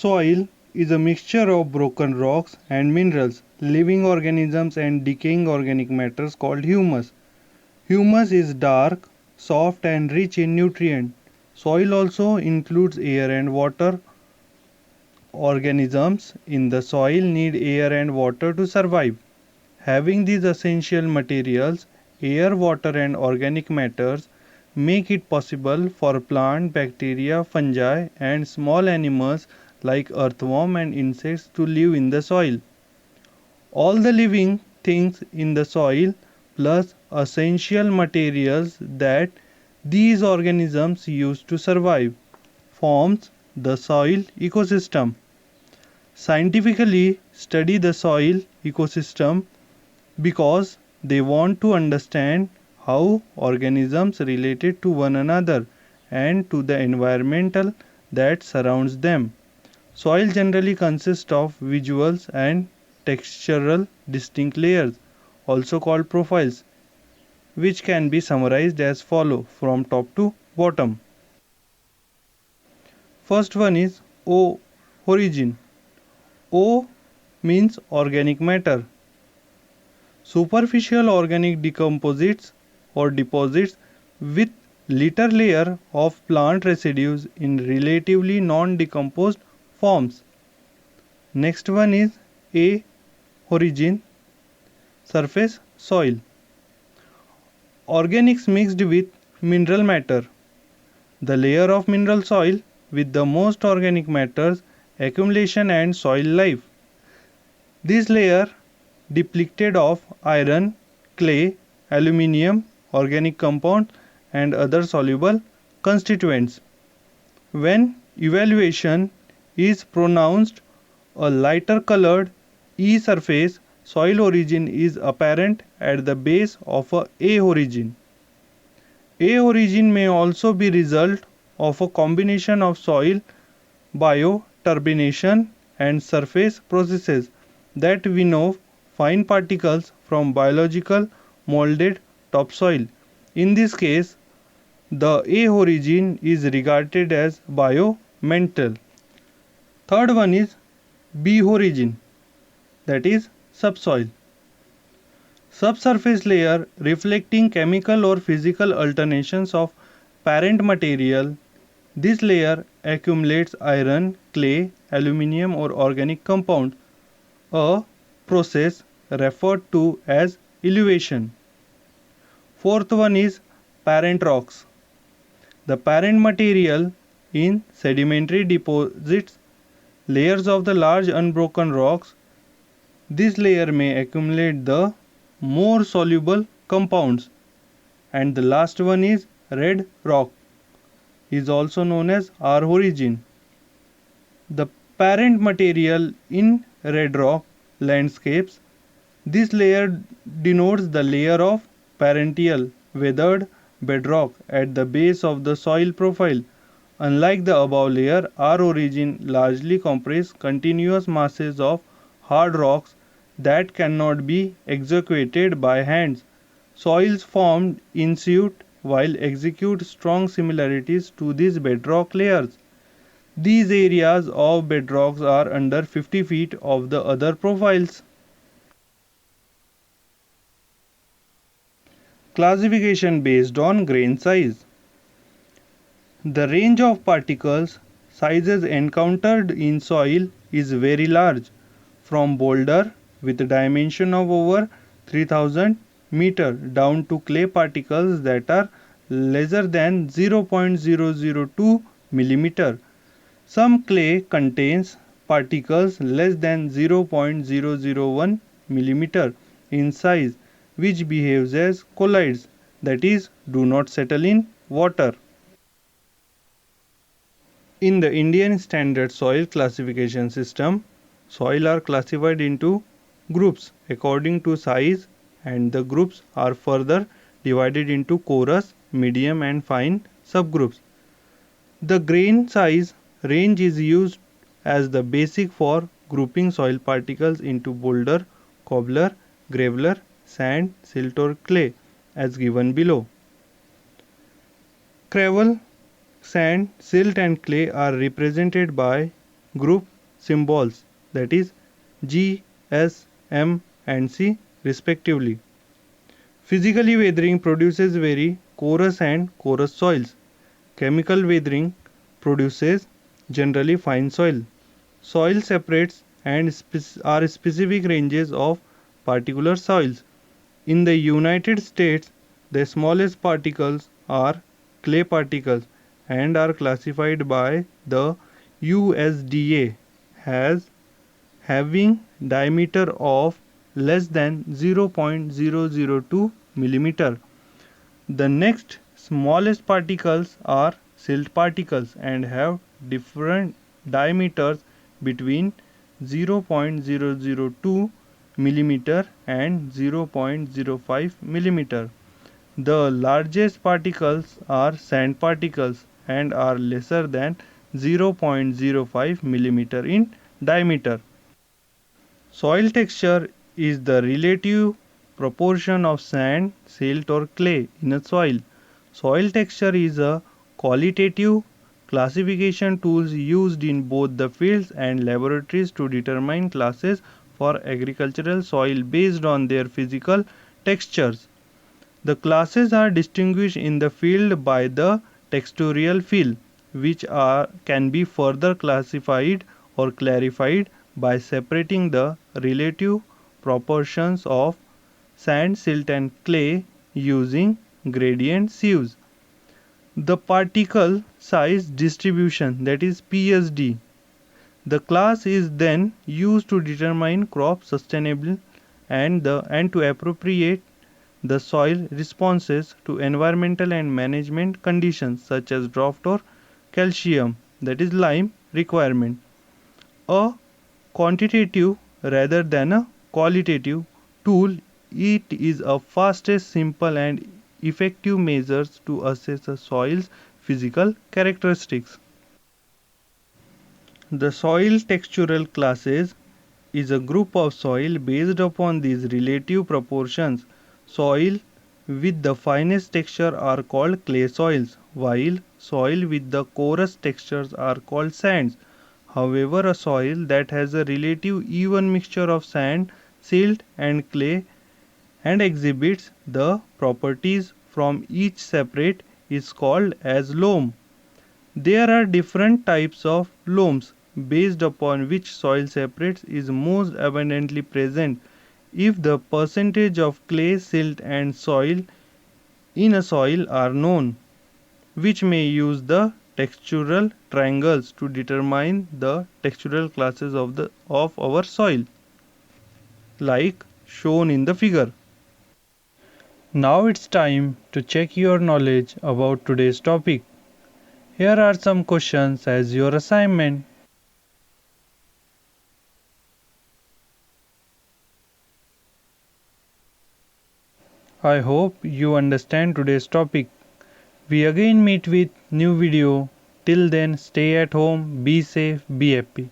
Soil is a mixture of broken rocks and minerals, living organisms and decaying organic matters called humus. Humus is dark, soft and rich in nutrients. Soil also includes air and water. Organisms in the soil need air and water to survive. Having these essential materials, air, water and organic matters, make it possible for plant, bacteria, fungi and small animals like earthworm and insects to live in the soil. All the living things in the soil plus essential materials that these organisms use to survive forms the soil ecosystem. Scientifically study the soil ecosystem because they want to understand how organisms related to one another and to the environmental that surrounds them. Soil generally consists of visuals and textural distinct layers, also called profiles, which can be summarized as follow from top to bottom. First one is O origin. O means organic matter. Superficial organic decomposites or deposits with little layer of plant residues in relatively non-decomposed forms. Next one is A origin, surface soil. Organics mixed with mineral matter. The layer of mineral soil with the most organic matters accumulation and soil life. This layer depleted of iron, clay, aluminium, organic compounds and other soluble constituents. When evaluation is pronounced, a lighter colored E surface soil origin is apparent at the base of A origin. A origin may also be result of a combination of soil bioturbination and surface processes that we know fine particles from biological molded topsoil. In this case, the A origin is regarded as biomental. Third one is B origin, that is subsoil. Subsurface layer reflecting chemical or physical alternations of parent material. This layer accumulates iron, clay, aluminium or organic compound, a process referred to as elevation. Fourth one is parent rocks. The parent material in sedimentary deposits, layers of the large unbroken rocks. This layer may accumulate the more soluble compounds. And the last one is red rock, is also known as R origin. The parent material in red rock landscapes. This layer denotes the layer of parental weathered bedrock at the base of the soil profile. Unlike the above layer, R origin largely comprises continuous masses of hard rocks that cannot be excavated by hands. Soils formed in situ while execute strong similarities to these bedrock layers. These areas of bedrocks are under 50 feet of the other profiles. Classification based on grain size. The range of particles sizes encountered in soil is very large, from boulder with a dimension of over 3000 meter down to clay particles that are lesser than 0.002 millimeter. Some clay contains particles less than 0.001 millimeter in size, which behaves as colloids, that is, do not settle in water. In the Indian Standard Soil Classification System, soil are classified into groups according to size, and the groups are further divided into coarse, medium and fine subgroups. The grain size range is used as the basic for grouping soil particles into boulder, cobbler, graveler, sand, silt or clay as given below. Gravel, sand, silt and clay are represented by group symbols, that is G, S, M, and C respectively. Physically, weathering produces very coarse and coarse soils. Chemical weathering produces generally fine soil. Soil separates and are specific ranges of particular soils. In the United States, the smallest particles are clay particles and are classified by the USDA as having diameter of less than 0.002 millimeter. The next smallest particles are silt particles and have different diameters between 0.002 millimeter and 0.05 millimeter. The largest particles are sand particles and are lesser than 0.05 millimeter in diameter. Soil texture is the relative proportion of sand, silt or clay in a soil. Soil texture is a qualitative classification tool used in both the fields and laboratories to determine classes for agricultural soil based on their physical textures. The classes are distinguished in the field by the texturial field, which can be further classified or clarified by separating the relative proportions of sand, silt and clay using gradient sieves. The particle size distribution, that is PSD. The class is then used to determine crop sustainability and to appropriate the soil responses to environmental and management conditions such as drought or calcium, that is lime requirement. A quantitative rather than a qualitative tool, it is a fastest, simple and effective measures to assess a soil's physical characteristics. The soil textural classes is a group of soil based upon these relative proportions. Soil with the finest texture are called clay soils, while soil with the coarse textures are called sands. However, a soil that has a relative even mixture of sand, silt and clay and exhibits the properties from each separate is called as loam. There are different types of loams based upon which soil separates is most abundantly present. If the percentage of clay, silt and soil in a soil are known, which may use the textural triangles to determine the textural classes of our soil, like shown in the figure. Now it's time to check your knowledge about today's topic. Here are some questions as your assignment. I hope you understand today's topic. We again meet with new video. Till then, stay at home, be safe, be happy.